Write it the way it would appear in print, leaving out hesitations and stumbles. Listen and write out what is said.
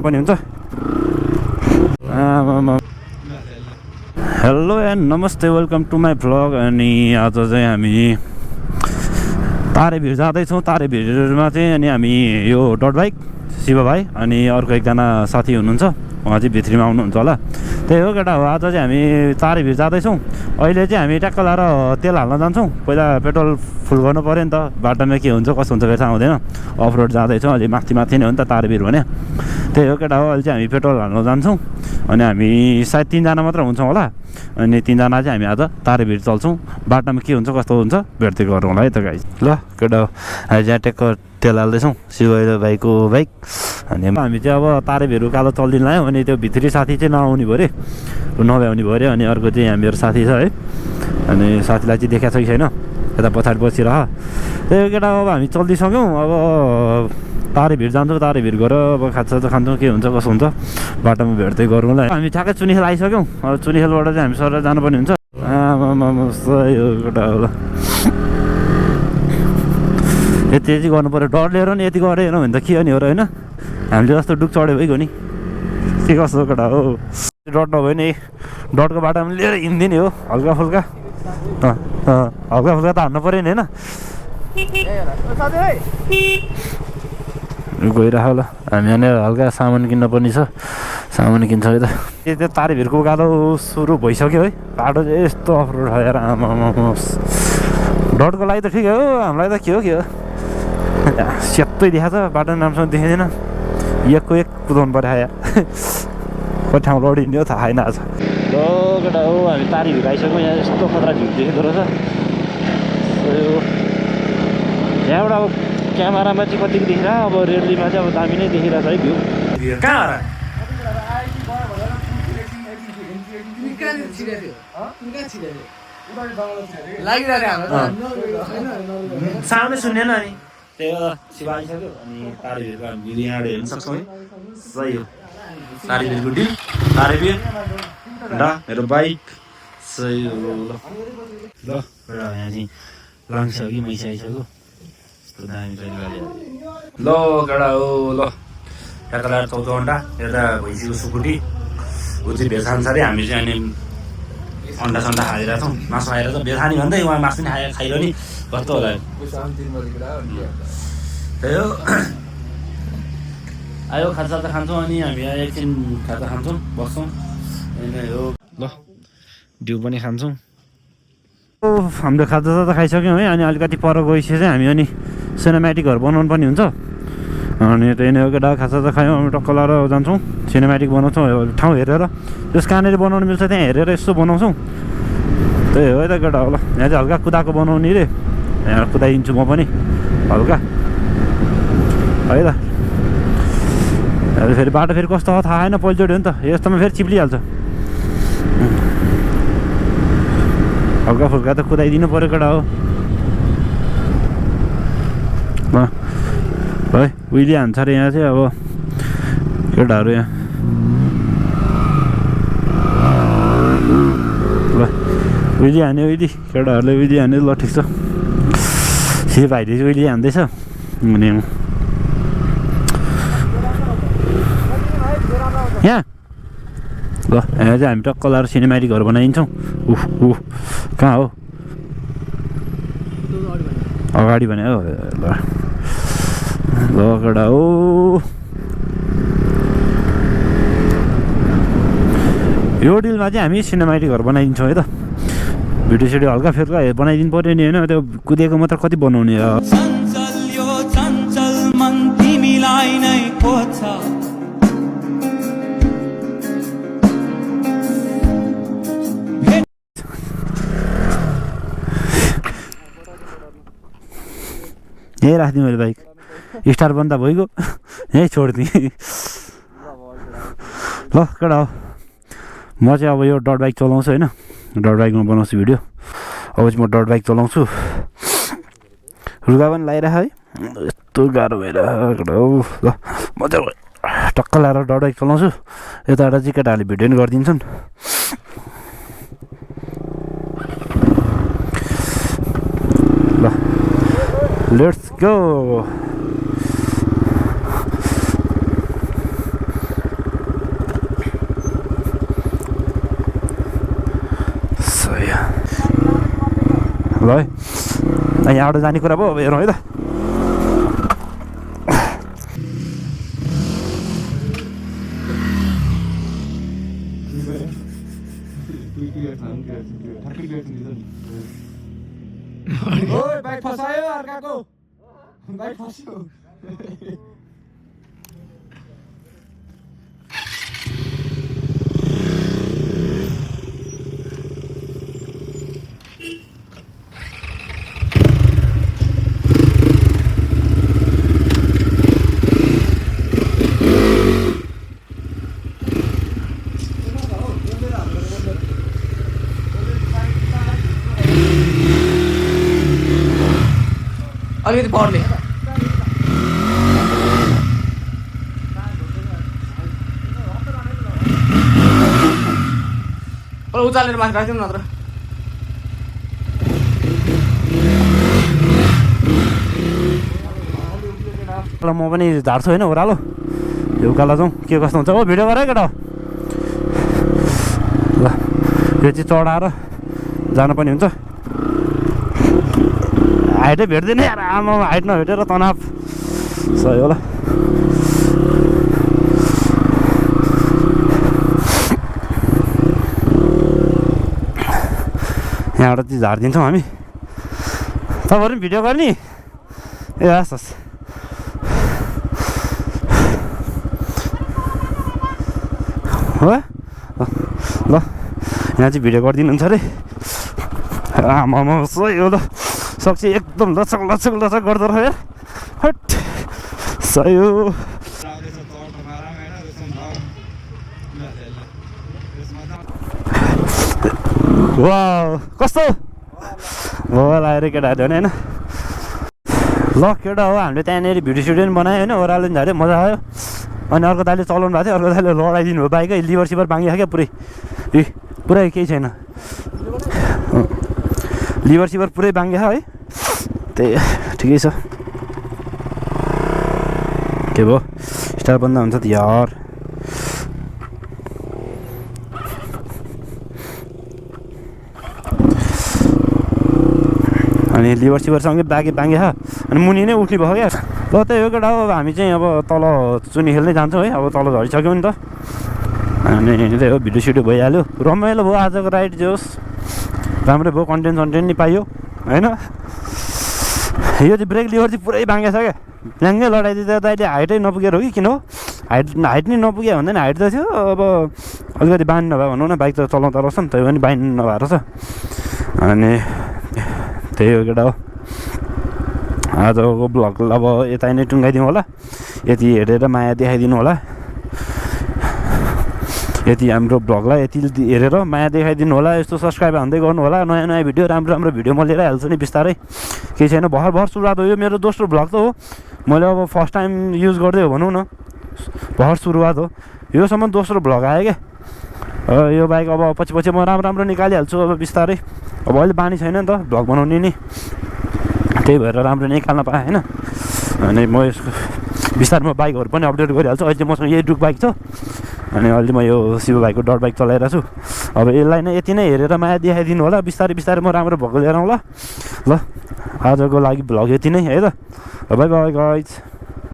पनि हुन्छ। Hello and नमस्ते, वेलकम टु माई भ्लग। अनि आज चाहिँ हामी तारेभिर जाँदैछौँ। तारेभिरमा चाहिँ अनि हामी यो डट बाइक शिव भाइ अनि अर्को एकजना साथी हुनुहुन्छ, उहाँ चाहिँ भित्रीमा आउनुहुन्छ होला। त्यही हो केटा हो, आज चाहिँ हामी तारेभिर जाँदैछौँ। अहिले चाहिँ हामी ट्याक्क लाएर तेल हाल्न जान्छौँ। पहिला पेट्रोल फुल गर्नु पऱ्यो नि त, बाटोमा के हुन्छ कसो हुन्छ फेरि थाहा हुँदैन। अफ रोड जाँदैछौँ, अलि माथि नै हो नि त तारेभिर भने। त्यही हो केटा हो, अहिले चाहिँ हामी पेट्रोल हाल्न जान्छौँ। अनि हामी सायद 3जना मात्र हुन्छौँ होला। अनि 3जना चाहिँ हामी आज तारेभिर चल्छौँ। बाटोमा के हुन्छ कस्तो हुन्छ भेट्दै गरौँ होला है त गाइस। ल केटा हो, हामी चाहिँ ट्याक्क तेल हाल्दैछौँ शिव भाइको बाइक। अनि हामी चाहिँ अब तारेभिर उकालो चल्दिन लाग्यो। अनि त्यो भित्री साथी चाहिँ नआउने भयो अरे, नभ्याउने भयो अरे। अनि अर्को चाहिँ यहाँ मेरो साथी छ है, अनि साथीलाई चाहिँ देखाएको छ कि छैन, यता पछाडि बसिरह। त्यही केटा अब हामी चल्दिसक्यौँ। अब तारेभिर जान्छौँ, तारेभिर गएर अब खाजा खान्छौँ, के हुन्छ कसो हुन्छ बाटोमा भेट्दै गरौँला। हामी ठ्याक्कै चुनिखेल आइसक्यौँ। अब चुनिखेलबाट चाहिँ हामी सर जानुपर्ने हुन्छ। यो केटा होला, यति गर्नु पऱ्यो। डर लिएर नि यति गरेन भने त के हो नि हो र, होइन हामीले जस्तो डुक चढ्यो भइगयो नि, के कस्तो केटा हो। डट नभयो नि, डटको बाटोमा लिएर हिँड्दिने हो, हल्का फुल्का हल्का फुल्का त हान्नु पऱ्यो नि, होइन गइरह होला। हामी यहाँनिर हल्का सामान किन्न पनि छ, सामान किन्छ है त। त्यो तारेभिरको उकालो सुरु भइसक्यो है। बाटो चाहिँ यस्तो अफरोड छ यार, आमा। डटको लागि त ठिकै हो, हामीलाई त के हो सेतै देखाएको छ, बाटो राम्रोसँग देखाइँदैन। एकको एक कुदाउनु पऱ्यो यार, कति ठाउँ लडिने हो थाहा छैन आज। ल केटा हो, हामी तारेभिर आइसक्यौँ। यहाँ यस्तो खतरा भ्यू देखेको रहेछ। यहाँबाट अब क्यामेरामा चाहिँ कतिको देखिरहेको, अब रेडलीमा चाहिँ अब दामी नै देखिरहेको छ है भ्यू। कहाँ साउन्डै सुन्दैन नि, त्यही भएर शिव आइसक्यो। अनि तारेभिरको हामी यहाँबाट हेर्न सक्छौँ है। सही हो, तारेभिरको डिल, तारेभिर र मेरो बाइक। सही हो। ल यहाँ चाहिँ लान्छ कि मैसा आइसक्यो, यस्तो दामी ट्रेन। ल केटा हो, ल ट्याक्क लगाएर 14 घन्टा यता भैँसीको सुकुटी ऊ चाहिँ भेज खान्छ अरे। हामी चाहिँ अनि अन्डा सन्डा खाइरहेको छौँ, मासु खाएर त बेखानी भन्दै उहाँ मासु पनि खाइरह नि कस्तो होला। त्यही हो, आयो खाजा त खान्छौँ। अनि हामी एकछिन खाजा खान्छौँ, बस्छौँ। हो ल डिउ पनि खान्छौँ। हामीले खाजा त खाइसक्यौँ है। अनि अलिकति पर गएपछि चाहिँ हामी अनि सिनेमेटिकहरू बनाउनु पनि हुन्छ। अनि त्यही नै हो केटा, खाजा त खायौँ, हामी टक्क लाएर जान्छौँ सिनेमेटिक बनाउँछौँ। ठाउँ हेरेर जस कहाँनिर बनाउनु मिल्छ त्यहाँ हेरेर यसो बनाउँछौँ। त्यही हो है त केटा होला। यहाँ चाहिँ हल्का कुदाएको बनाउने रे, यहाँ कुदाइदिन्छु म पनि हल्का है त। फेरि बाटो फेरि कस्तो हो थाहा छैन, पहिलोचोटि हो नि त, यस्तोमा फेरि चिप्लिहाल्छ। हल्का फुल्का त कुदाइदिनु पऱ्यो केटा हो। है उहिले हान्छ अरे यहाँ चाहिँ अब केटाहरू यहाँ। ल उहिले हान्यो, उहिले केटाहरूले उहिले हान्यो। ल ठिक छ, शिव भाइले चाहिँ उहिले हान्दैछ। अनि यहाँ ल यहाँ चाहिँ हामी टक्क लाएर सिनेमेटिकहरू बनाइदिन्छौँ। कहाँ हो अगाडि भने हो। ल केटा हो, यो डिलमा चाहिँ हामी सिनेमेटिकहरू बनाइदिन्छौँ है त। भिडियो सिडियो हल्का फेर्का बनाइदिनु पऱ्यो नि, होइन त्यो कुदेको मात्र कति बनाउने हो। यहीँ राखिदिउँ मैले बाइक, स्टार बन्दा भइगयो, यहीँ छोडिदिएँ। ल केटा हो, म चाहिँ अब यो डट बाइक चलाउँछु होइन, डट बाइकमा बनाउँछु भिडियो। अब चाहिँ म डट बाइक चलाउँछु। रुगा पनि लगाइरह है, यस्तो गाह्रो भइरहेको केटा हो। ल म चाहिँ टक्क लगाएर डट बाइक चलाउँछु। यताबाट चाहिँ केटाहरूले भिडियो पनि गरिदिन्छन्। ल लेट्स गो। है यहाँबाट जाने कुरा भयो अब हेरौँ है त बाइक फसायो अर्काको बाइक फस्यो अलिकति पर्ने उचालेर माथि राख्दिउँ नत्र म पनि झार्छु होइन ओह्रालो यो उकालो जाउँ के कस्तो हुन्छ हो भिडियो गर है केटा ल यो चाहिँ चढाएर जानुपर्ने हुन्छ हाइटै भेट्दैन यार आमा हाइट नभेटेर तनाव सही होला यहाँबाट चाहिँ झारिदिन्छौँ हामी तपाईँहरू पनि भिडियो गर्ने ए हस् हस् हो ल यहाँ चाहिँ भिडियो गरिदिनुहुन्छ अरे आमामा सही हो ल सक्छ एकदम लचक लचक लचक गर्दो रहेछ यार हट सही हो वाह कस्तो भल आएर केटाहरू होइन ल केटा हो हामीले त्यहाँनिर भिडियो सिडियो पनि बनायो होइन ओह्रालो पनि झाऱ्यो मजा आयो अनि अर्को दाइले चलाउनु भएको थियो अर्को दाइले लडाइदिनु भयो बाइकै लिभर सिभर भाङ्गियो क्या पुरै पुरै केही छैन लिभर सिभर पुरै भाङ्ग्यो है त्यही ठिकै छ के भयो स्टार बन्द हुन्छ त यार अनि लिभर सिभरसँगै भाङ्ग्यो अनि मुनि नै उठ्ने भयो क्या ल त्यही हो केटा हो अब हामी चाहिँ अब तल चुनी खेल्नै जान्छौँ है अब तल झरिसक्यो नि त अनि त्यही हो भिडियो सिडियो भइहाल्यो रमाइलो भयो आजको राइड जे होस् राम्रै भयो कन्टेन्ट नि पाइयो होइन यो चाहिँ ब्रेक लिभर चाहिँ पुरै भाङ्गेको छ क्या ल्याङ्गै लडाइदिँदा दाइले हाइटै नपुगेर हो कि किन हो हाइट नै नपुग्यो भन्दैन हाइट त थियो अब अलिकति बानी नभए भनौँ न बाइक त चलाउँदा रहेछ नि त्यही पनि बानी नभएर छ अनि त्यही हो केटा हो आजको ब्लग अब यता नै टुङ्गाइदिउँ होला यति हेरेर माया देखाइदिनु होला यति हाम्रो ब्लगलाई यति हेरेर माया देखाइदिनु होला यस्तो सब्सक्राइब हान्दै गर्नु होला नयाँ नयाँ भिडियो राम्रो भिडियो म लिएर हाल्छु नि बिस्तारै केही छैन भर सुरुवात हो यो मेरो दोस्रो ब्लग त हो मैले अब फर्स्ट टाइम युज गर्दै हो भनौँ न भर सुरुवात हो योसम्म दोस्रो ब्लग आयो क्या यो बाइक अब पछि म राम्रो निकालिहाल्छु अब बिस्तारै अब अहिले बानी छैन नि त भ्लग बनाउने नि त्यही भएर राम्रो निकाल्न पाएँ होइन अनि म यसको बिस्तारमा बाइकहरू पनि अपडेट गरिहाल्छु अहिले चाहिँ मसँग यही डुक बाइक छ अनि अहिले म यो शिव भाइको डट बाइक चलाइरहेको छु अब यसलाई नै यति नै हेरेर माया देखाइदिनु होला बिस्तारै म राम्रो भएको लिएर आउँला ल आजको लागि भ्लग यति नै है त बाई बाई गाइज